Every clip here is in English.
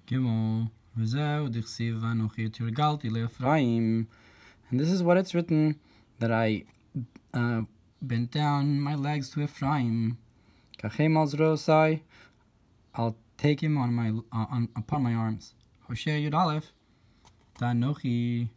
Gimel, Rizeu Dichsiv Anochi Tirgalti Le'Ephraim. And this is what it's written, that I bent down my legs to Ephraim. Kachem al Zrosai, I'll take him upon my arms. Hoshea Yud Aleph, Anochi.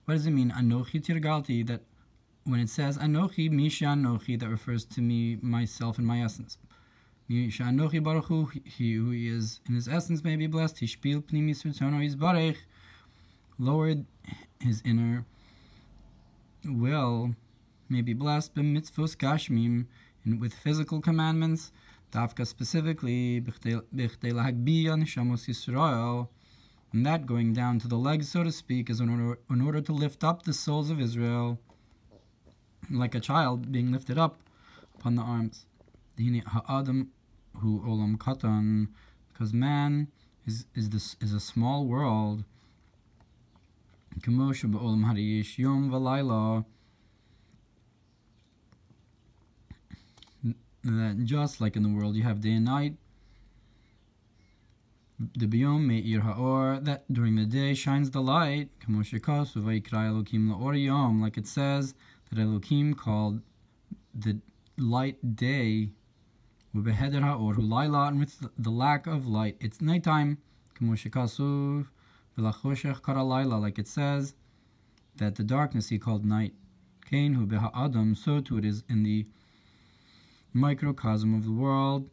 What does it mean? Anochi Tirgalti, that when it says Anochi, Misha Anochi, that refers to me, myself, and my essence. Misha Anochi Baruch Hu, he who is in his essence may be blessed. Hishpil Pnimis Ritzono Yisbarech, lowered his inner will, may be blessed. B'mitzvos Gashmim, and with physical commandments. Dafka specifically, B'chtei Lahagbiya Neshamos Yisrael, and that going down to the legs, so to speak, is in order to lift up the souls of Israel, like a child being lifted up upon the arms. Ha'adam hu olam katan, because man is a small world. K'mo she'ba'olam hariyesh yom v'layla, that just like in the world you have day and night. The biyom me'ir ha'or, that during the day shines the light. K'mo she'kasu v'yikra Elokim la'or yom, like it says that Elokim called the light day. U'beheder ha'or hu layla, and with the lack of light it's nighttime. K'mo she'kasu v'lachoshech kara layla, like it says that the darkness he called night. Kain hu beha'adam, so too it is in the microcosm of the world.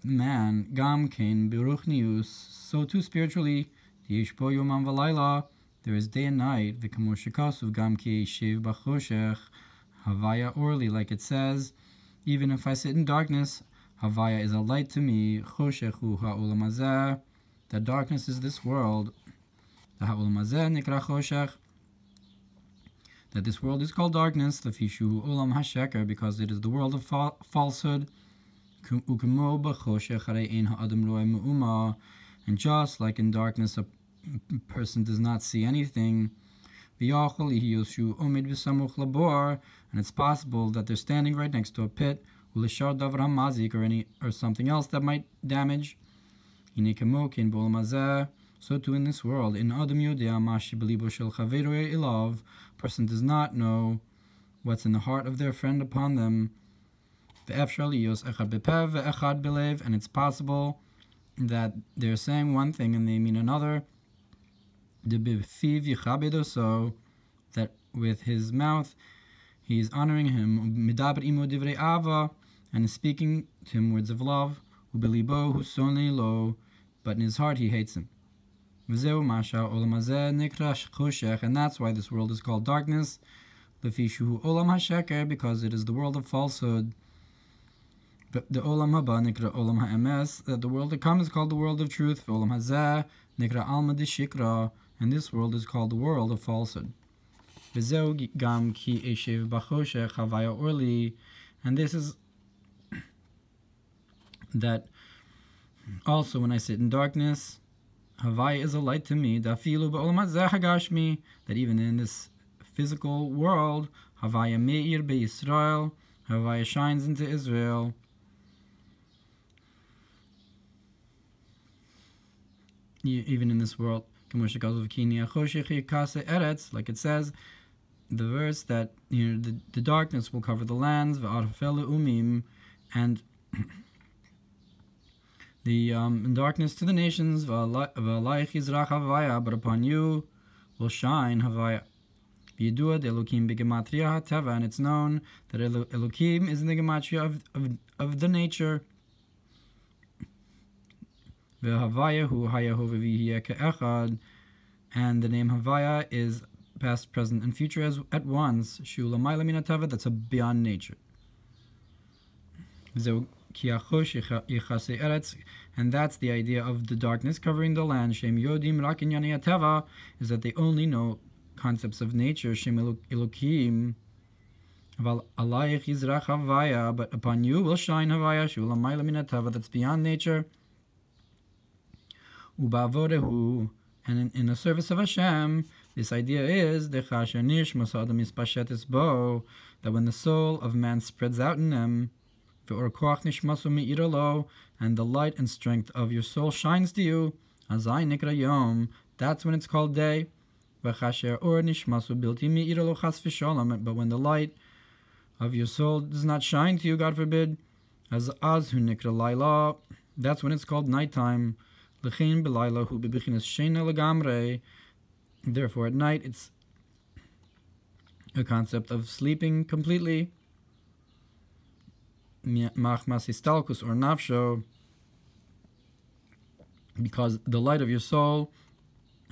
Man, gam kain beruchnius, so too spiritually. Yeshpo yomam v'layla, there is day and night. V'kamo shekasuv gam ki yeshiv b'choshech havaya orli, like it says, even if I sit in darkness, havaya is a light to me. Choshech hu ha'olam hazeh, that darkness is this world. The ha'olam hazeh nikra choshech, that this world is called darkness. Lefishu olam hasheker, because it is the world of falsehood. And just like in darkness a person does not see anything, and it's possible that they're standing right next to a pit, or something else that might damage. So too in this world, in person does not know what's in the heart of their friend upon them. And it's possible that they're saying one thing and they mean another. So that with his mouth he is honoring him, and is speaking to him words of love, but in his heart he hates him. And that's why this world is called darkness, because it is the world of falsehood. But the olam haba nikra olam ha'emes, that the world to come is called the world of truth. Olam hazeh nikra alma deshikra, and this world is called the world of falsehood. V'zeu gam ki eshev b'choshech havaya orli, and this is that also when I sit in darkness, havaya is a light to me. Dafilu b'olam hazeh hagashmi, that even in this physical world, havaya me'ir be'Yisrael, havaya shines into Israel. Even in this world, like it says, the verse that the darkness will cover the lands, and the darkness to the nations, but upon you will shine havaya. And it's known that Elokim is in the gematria of the nature. And the name Havaya is past, present, and future as at once. That's a beyond nature. And that's the idea of the darkness covering the land. Is that they only know concepts of nature. But upon you will shine Havaya, that's beyond nature. And in the service of Hashem, this idea is that when the soul of man spreads out in them, and the light and strength of your soul shines to you, Azai nikra yom. That's when it's called day. V'chasher or nishmasu bilti mi'ira lo chas v'sholom. But when the light of your soul does not shine to you, God forbid, as hu nikra laila. That's when it's called nighttime. L'chein b'laila hu b'bichinas sheina legamre. Therefore, at night it's a concept of sleeping completely. Machmas istalkus or nafsho, because the light of your soul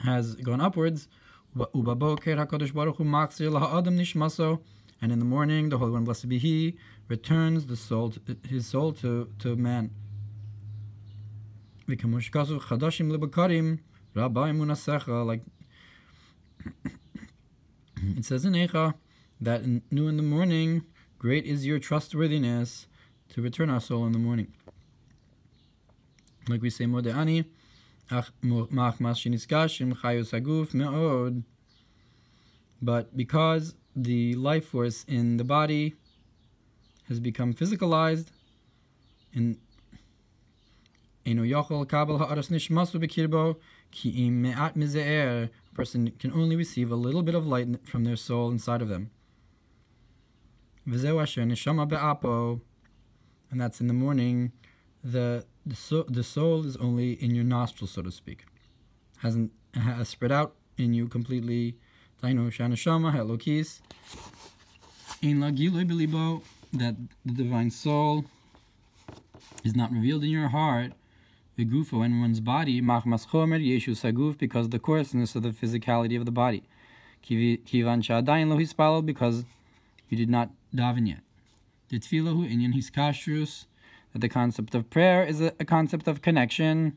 has gone upwards. Ubaboker HaKadosh Baruch Hu machzir laha'adam nishmaso, and in the morning the Holy One, blessed be He, returns the soul, his soul to man. V'kamushkasu chadashim lebakarim rabbi munasecha, like it says in Lecha that new in the morning, great is your trustworthiness to return our soul in the morning. Like we say, Mode'ani, but because the life force in the body has become physicalized, and a person can only receive a little bit of light from their soul inside of them. And that's in the morning. The soul is only in your nostrils, so to speak. Has spread out in you completely. That the divine soul is not revealed in your heart, v'gufo, in one's body, machmas chomer yeshu saguf, because the coarseness of the physicality of the body. Kivan sha'adayin lo hispalel, because you did not daven yet. The tfilahu inyan hiskashrus, that the concept of prayer is a concept of connection.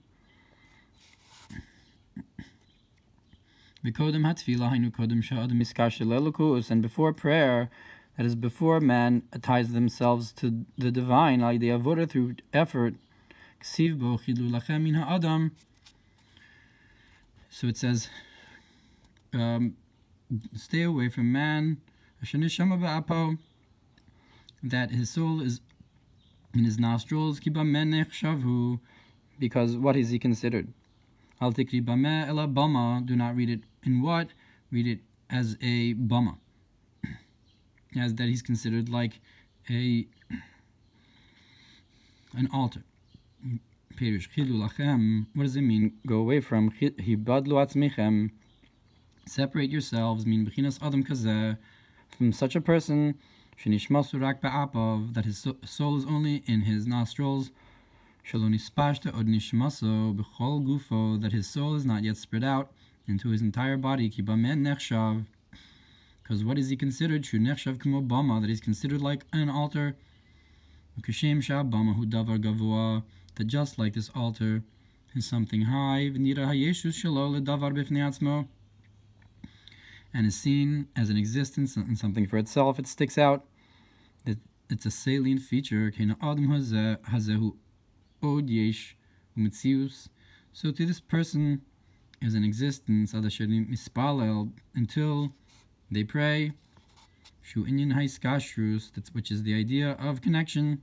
V'kodem hatfilah hainu kodem sha'adam hiskasher lelukus, and before prayer, that is before man ties themselves to the divine, like the avodah through effort. So it says, stay away from man, that his soul is in his nostrils, because what is he considered? Do not read it in what? Read it as a bama, as that he's considered like an altar. What does it mean? Go away from. Separate yourselves. From such a person, that his soul is only in his nostrils. That his soul is not yet spread out into his entire body. Because what is he considered? That he's considered like an altar. That just like this altar is something high, and is seen as an existence and something for itself, it sticks out. It's a salient feature. So to this person is an existence until they pray, which is the idea of connection.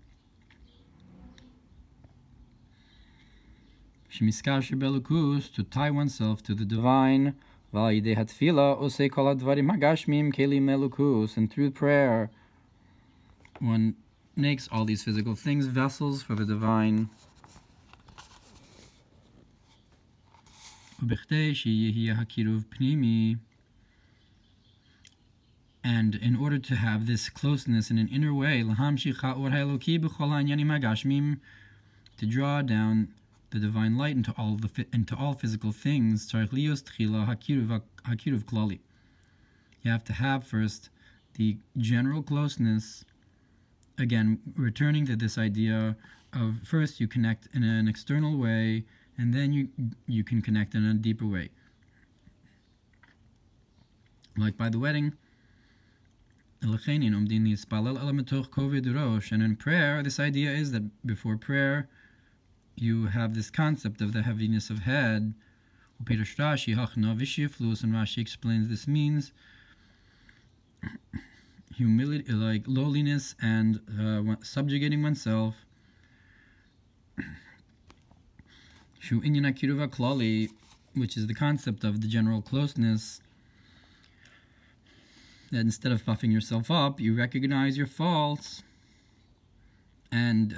To tie oneself to the divine. And through prayer, one makes all these physical things vessels for the divine. And in order to have this closeness in an inner way, to draw down the divine light into all physical things, you have to have first the general closeness. Again, returning to this idea of first you connect in an external way, and then you can connect in a deeper way. Like by the wedding. And in prayer, this idea is that before prayer, you have this concept of the heaviness of head. And Rashi explains this means humility, like lowliness and subjugating oneself. Shu inyan akiruv klali, which is the concept of the general closeness, that instead of puffing yourself up, you recognize your faults and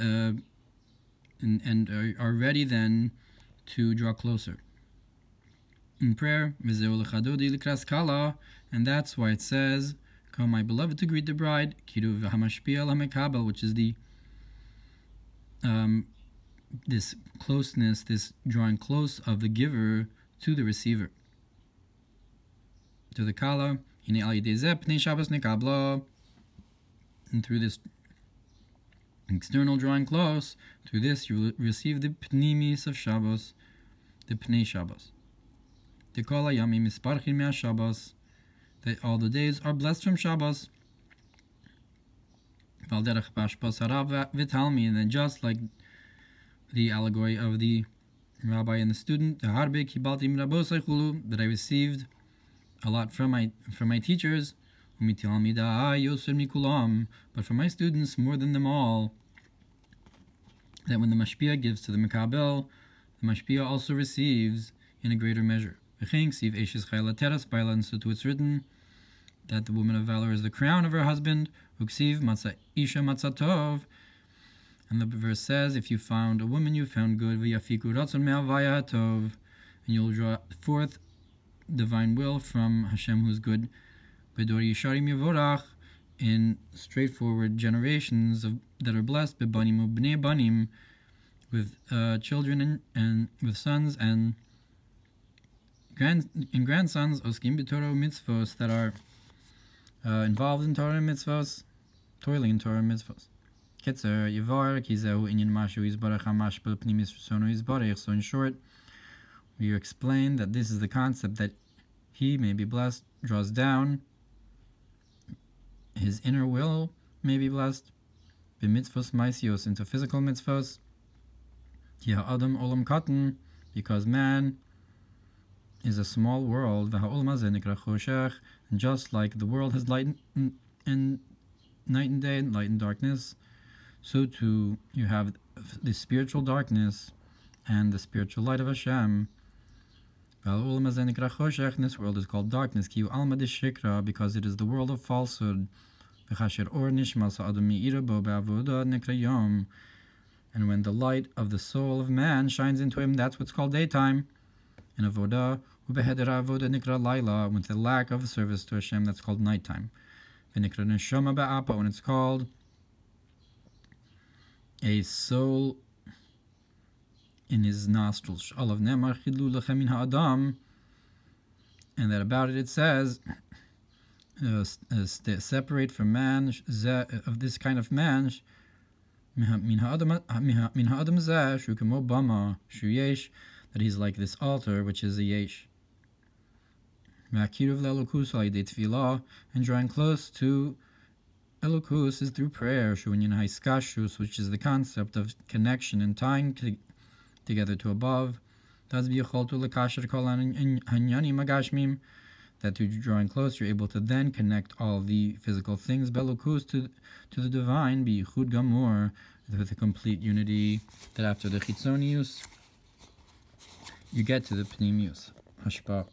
are ready then to draw closer in prayer. Lecha Dodi likras kala, and that's why it says, "Come, my beloved, to greet the bride." Kiruv hamashpia lamekabel, which is the this closeness, this drawing close of the giver to the receiver, to the kala. And through this external drawing close, through this you will receive the pnimis of Shabbos, the pnei Shabbos. The kol hayamim misparchin mea Shabbos, that all the days are blessed from Shabbos. And then just like the allegory of the rabbi and the student, that I received a lot from my teachers, but from my students more than them all, that when the mashpia gives to the mekabel, the mashpia also receives in a greater measure. And so too it's written that the woman of valor is the crown of her husband. And the verse says, if you found a woman, you found good, and you'll draw forth divine will from Hashem, who is good, in straightforward generations that are blessed, with children and with sons and grandsons, that are involved in Torah and mitzvos, toiling in Torah and mitzvos. So in short, we explain that this is the concept that he may be blessed, draws down, his inner will may be blessed, b'mitzvos maisios, into physical mitzvos, adam olam katan, because man is a small world, and just like the world has light and night and day, light and darkness, so too you have the spiritual darkness and the spiritual light of Hashem. This world is called darkness, because it is the world of falsehood. And when the light of the soul of man shines into him, that's what's called daytime. And avodah, with the lack of service to Hashem, that's called nighttime. When it's called a soul in his nostrils, and that about it says, separate from man, of this kind of man, that he's like this altar, which is a yesh. And drawing close to Elokus is through prayer, which is the concept of connection and tying together to above. That through drawing close, you're able to then connect all the physical things, Belokus, to the divine, B'yichud Gamur, with a complete unity, that after the Chitzonius, you get to the Pnimius. Hashpa.